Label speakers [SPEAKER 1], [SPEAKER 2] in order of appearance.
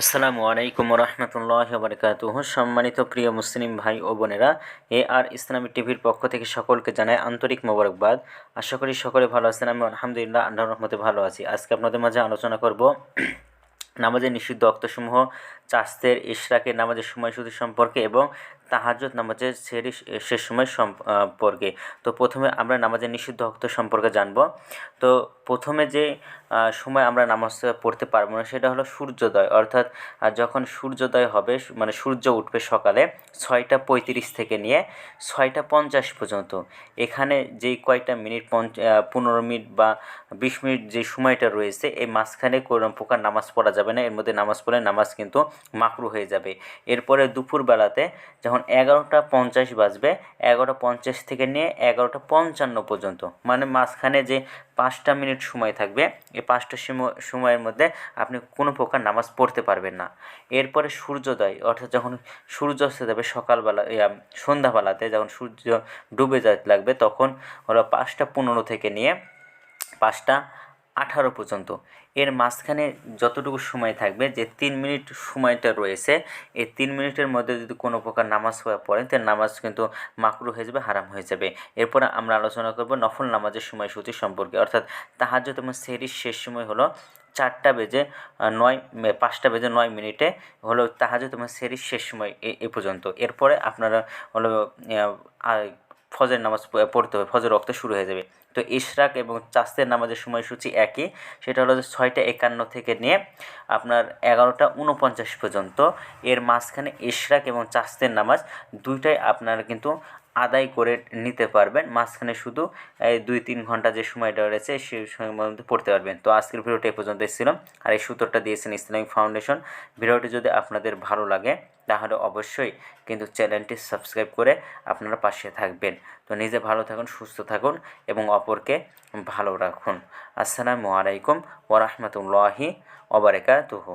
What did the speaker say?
[SPEAKER 1] আসসালামু আলাইকুম রহমতুল্লাহি ওয়া বারাকাতুহু। সম্মানিত প্রিয় মুসলিম ভাই ও বোনেরা, আর ইসলামী টিভির পক্ষ থেকে সকলকে জানাই আন্তরিক মোবারকবাদ। আশা করি সকলে ভালো আছেন। আমি আলহামদুলিল্লাহ আল্লাহর রহমতে ভালো আছি। আজকে আপনাদের মাঝে আলোচনা করব নামাজের নিষিদ্ধ অক্তসমূহ, চাস্তের ইশরাকের নামাজের সময়সূচি সম্পর্কে এবং তাহাজ্জুদ নামাজের সেহরির শেষ সময় সম্পর্কে। তো প্রথমে আমরা নামাজের নিষিদ্ধ অক্ত সম্পর্কে জানব। তো প্রথমে যে সময় আমরা নামাজ পড়তে পারবো না সেটা হলো সূর্যোদয়, অর্থাৎ যখন সূর্যোদয় হবে, মানে সূর্য উঠবে সকালে 6টা 35 থেকে নিয়ে 6টা 50 পর্যন্ত। এখানে যেই কয়টা মিনিট 15 মিনিট বা 20 মিনিট যে সময়টা রয়েছে, এই মাঝখানে কোনো প্রকার নামাজ পড়া যাবে না। এর মধ্যে নামাজ পড়লে নামাজ কিন্তু মাকরু হয়ে যাবে। এরপরে দুপুরবেলাতে যখন 11টা 50 বাজবে, 11টা 50 থেকে নিয়ে 11টা 55 পর্যন্ত, মানে মাঝখানে যে 5টা মিনিট সময় থাকবে, এই 5টা সময়ের মধ্যে আপনি কোনো প্রকার নামাজ পড়তে পারবেন না। এরপরে সূর্যোদয়, অর্থাৎ যখন সূর্য অস্ত যাবে সকালবেলা, সন্ধ্যাবেলাতে যখন সূর্য ডুবে যেতে লাগবে, তখন হলো 5টা 15 থেকে নিয়ে 5টা 18 পর্যন্ত। এর মাঝখানে যতটুকু সময় থাকবে, যে 3 মিনিট সময়টা রয়েছে, এই 3 মিনিটের মধ্যে যদি কোনো প্রকার নামাজ পড়েন, তার নামাজ কিন্তু মাকরু হয়ে যাবে, হারাম হয়ে যাবে। এরপরে আমরা আলোচনা করব নফল নামাজের সময়সূচি সম্পর্কে, অর্থাৎ তাহাজ্জুদ এবং সেহরির শেষ সময় হলো 5টা 9 মিনিটে হলো তাহাজ্জুদ এবং সেহরির শেষ সময় এ পর্যন্ত। এরপরে আপনারা হলো ফজর নামাজ পড়তে হবে, ফজর ওয়াক্ত শুরু হয়ে যাবে। তো ইশরাক এবং চাস্তের নামাজের সময়সূচি একই, সেটা হলো যে 6টা 51 থেকে নিয়ে আপনার 11টা 49 পর্যন্ত। এর মাঝখানে ইশরাক এবং চাস্তের নামাজ দুইটাই আপনারা কিন্তু আদায় করে নিতে পারবেন। মাঝখানে শুধু এই 2-3 ঘন্টা যে সময়টা রয়েছে সেই সময়ের মধ্যে পড়তে পারবেন। তো আজকের ভিডিওটা এই পর্যন্ত ছিল, আর এই সূত্রটা দিয়েছেন ইসলামিক ফাউন্ডেশন। ভিডিওটি যদি আপনাদের ভালো লাগে তাহলে অবশ্যই কিন্তু চ্যানেলটি সাবস্ক্রাইব করে আপনারা পাশে থাকবেন। তো নিজে ভালো থাকুন, সুস্থ থাকুন এবং অপরকে ভালো রাখুন। আসসালামু আলাইকুম ওয়া রাহমাতুল্লাহি ওয়া বারাকাতুহু।